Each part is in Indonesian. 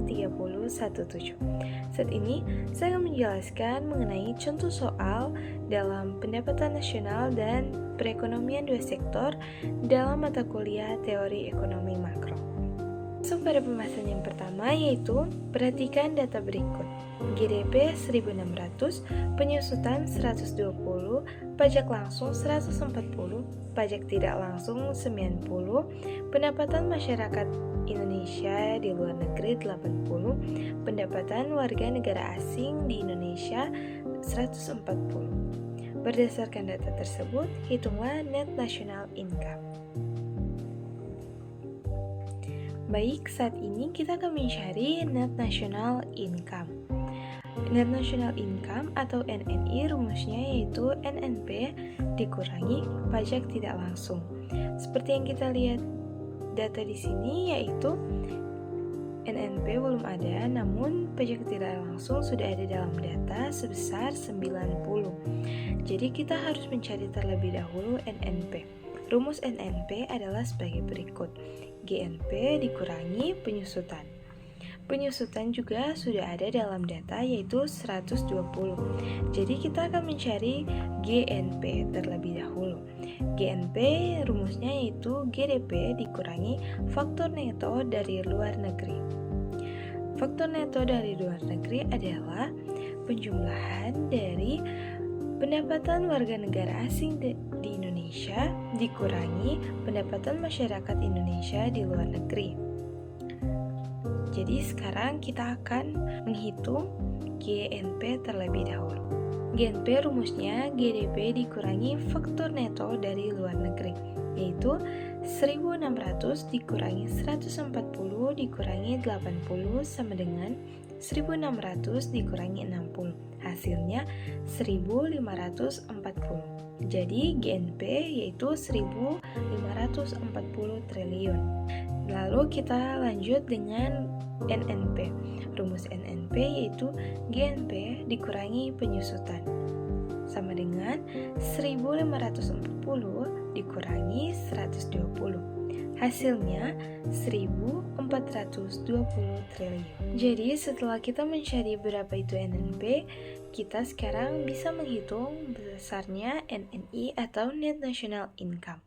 103017. Saat ini, saya akan menjelaskan mengenai contoh soal dalam pendapatan nasional dan perekonomian dua sektor dalam mata kuliah teori ekonomi makro. Masuk pada pembahasan yang pertama, yaitu perhatikan data berikut. GDP 1600, penyusutan 120, pajak langsung 140, pajak tidak langsung 90, pendapatan masyarakat Indonesia di luar negeri 80, pendapatan warga negara asing di Indonesia 140. Berdasarkan data tersebut, hitunglah net national income. Baik, saat ini kita akan mencari net national income. Net national income atau NNI rumusnya yaitu NNP dikurangi pajak tidak langsung. Seperti yang kita lihat data di sini yaitu NNP belum ada, namun pajak tidak langsung sudah ada dalam data sebesar 90. Jadi kita harus mencari terlebih dahulu NNP. Rumus NNP adalah sebagai berikut. GNP dikurangi penyusutan. Penyusutan juga sudah ada dalam data yaitu 120. Jadi kita akan mencari GNP terlebih dahulu. GNP rumusnya yaitu GDP dikurangi faktor neto dari luar negeri. Faktor neto dari luar negeri adalah penjumlahan dari pendapatan warga negara asing di Indonesia dikurangi pendapatan masyarakat Indonesia di luar negeri. Jadi sekarang kita akan menghitung GNP terlebih dahulu. GNP rumusnya GDP dikurangi faktor neto dari luar negeri, yaitu 1600 dikurangi 140 dikurangi 80 sama dengan 1600 dikurangi 60. Hasilnya 1540. Jadi GNP yaitu 1540 triliun. Lalu kita lanjut dengan NNP. Rumus NNP yaitu GNP dikurangi penyusutan sama dengan 1540 dikurangi 120. Hasilnya 1420 triliun. Jadi setelah kita mencari berapa itu NNP, kita sekarang bisa menghitung besarnya NNI atau Net National Income.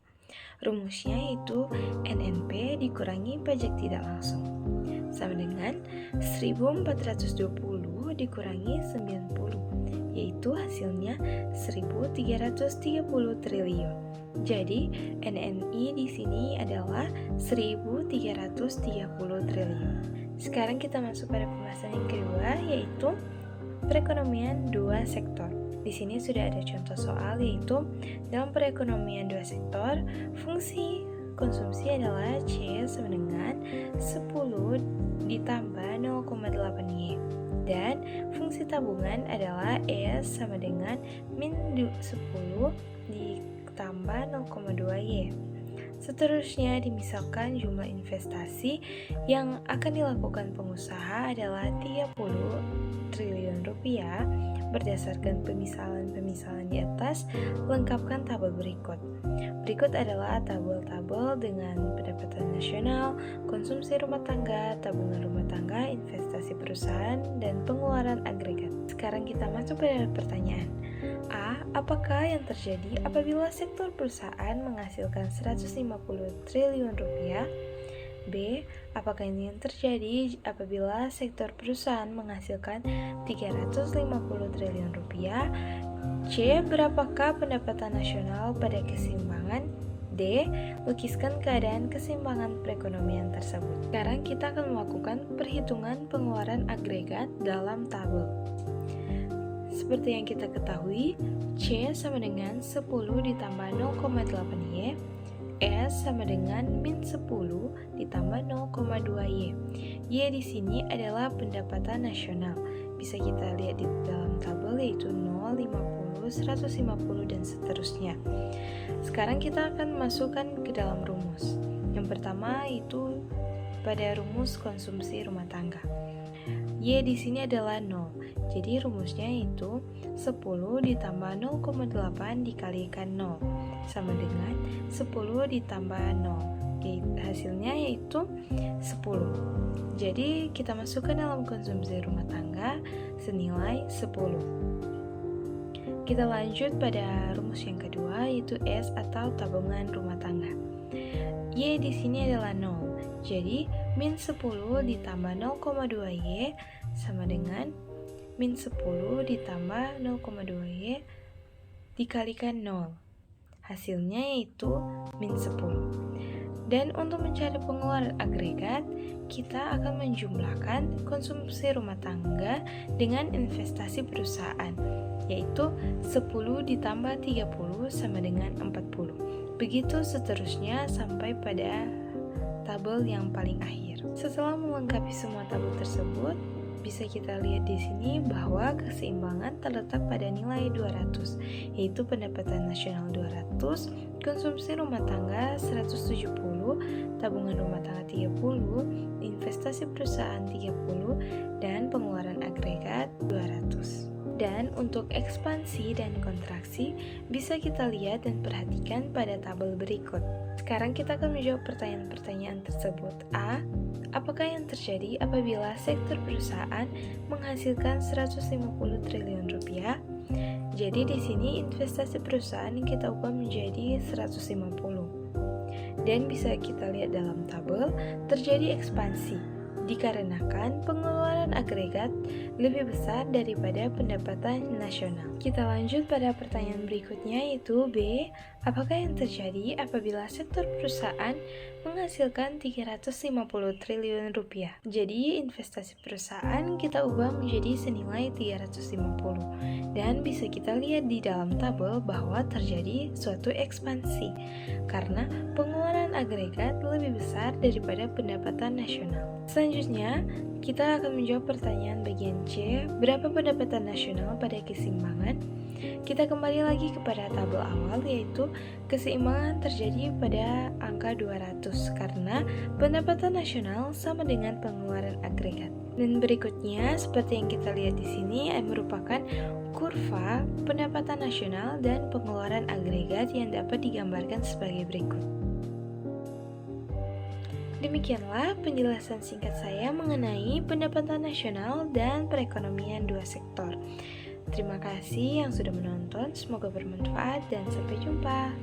Rumusnya yaitu NNP dikurangi pajak tidak langsung sama dengan 1420 dikurangi 90, yaitu hasilnya 1330 triliun. Jadi NNI di sini adalah 1330 triliun. Sekarang kita masuk pada pembahasan yang kedua, yaitu perekonomian dua sektor. Di sini sudah ada contoh soal, yaitu dalam perekonomian dua sektor, fungsi konsumsi adalah C sama dengan 10 ditambah 0,8Y, dan fungsi tabungan adalah E sama dengan min 10 ditambah 0,2Y. Seterusnya, dimisalkan jumlah investasi yang akan dilakukan pengusaha adalah 30 triliun rupiah. Berdasarkan pemisalan di atas, lengkapkan tabel berikut. Berikut adalah tabel-tabel dengan pendapatan nasional, konsumsi rumah tangga, tabungan rumah tangga, investasi perusahaan, dan pengeluaran agregat. Sekarang kita masuk pada pertanyaan. A. Apakah yang terjadi apabila sektor perusahaan menghasilkan 150 triliun rupiah? B. Apakah ini yang terjadi apabila sektor perusahaan menghasilkan 350 triliun rupiah? C. Berapakah pendapatan nasional pada keseimbangan? D. Lukiskan keadaan keseimbangan perekonomian tersebut. Sekarang kita akan melakukan perhitungan pengeluaran agregat dalam tabel. Seperti yang kita ketahui, C sama dengan 10 ditambah 0,8Y, S sama dengan min 10 ditambah 0,2Y. Y di sini adalah pendapatan nasional. Bisa kita lihat di dalam tabel yaitu 0, 50, 150, dan seterusnya. Sekarang kita akan masukkan ke dalam rumus. Yang pertama itu pada rumus konsumsi rumah tangga. Y di sini adalah 0. Jadi rumusnya itu 10 ditambah 0,8 dikalikan 0 sama dengan 10 ditambah 0, Hasilnya yaitu 10. Jadi kita masukkan dalam konsumsi rumah tangga senilai 10. Kita lanjut pada rumus yang kedua, yaitu S atau tabungan rumah tangga. Y di sini adalah 0. Jadi min 10 ditambah 0,2Y sama dengan min 10 ditambah 0,2Y dikalikan 0. Hasilnya yaitu min 10. Dan untuk mencari pengeluaran agregat, kita akan menjumlahkan konsumsi rumah tangga dengan investasi perusahaan, yaitu 10 ditambah 30 sama dengan 40. Begitu seterusnya sampai pada tabel yang paling akhir. Setelah melengkapi semua tabel tersebut, bisa kita lihat di sini bahwa keseimbangan terletak pada nilai 200, yaitu pendapatan nasional 200, konsumsi rumah tangga 170, tabungan rumah tangga 30, investasi perusahaan 30, dan pengeluaran agregat 200. Dan untuk ekspansi dan kontraksi bisa kita lihat dan perhatikan pada tabel berikut. Sekarang kita akan menjawab pertanyaan-pertanyaan tersebut. A. Apakah yang terjadi apabila sektor perusahaan menghasilkan 150 triliun rupiah? Jadi di sini investasi perusahaan yang kita ubah menjadi 150. Dan bisa kita lihat dalam tabel terjadi ekspansi dikarenakan pengeluaran agregat lebih besar daripada pendapatan nasional. Kita lanjut pada pertanyaan berikutnya, yaitu B. Apakah yang terjadi apabila sektor perusahaan menghasilkan 350 triliun rupiah? Jadi investasi perusahaan kita ubah menjadi senilai 350. Dan bisa kita lihat di dalam tabel bahwa terjadi suatu ekspansi karena pengeluaran agregat lebih besar daripada pendapatan nasional. Selanjutnya, kita akan menjawab pertanyaan bagian C, berapa pendapatan nasional pada keseimbangan? Kita kembali lagi kepada tabel awal, yaitu keseimbangan terjadi pada angka 200 karena pendapatan nasional sama dengan pengeluaran agregat. Dan berikutnya, seperti yang kita lihat di sini, merupakan kurva pendapatan nasional dan pengeluaran agregat yang dapat digambarkan sebagai berikut. Demikianlah penjelasan singkat saya mengenai pendapatan nasional dan perekonomian dua sektor. Terima kasih yang sudah menonton, semoga bermanfaat dan sampai jumpa.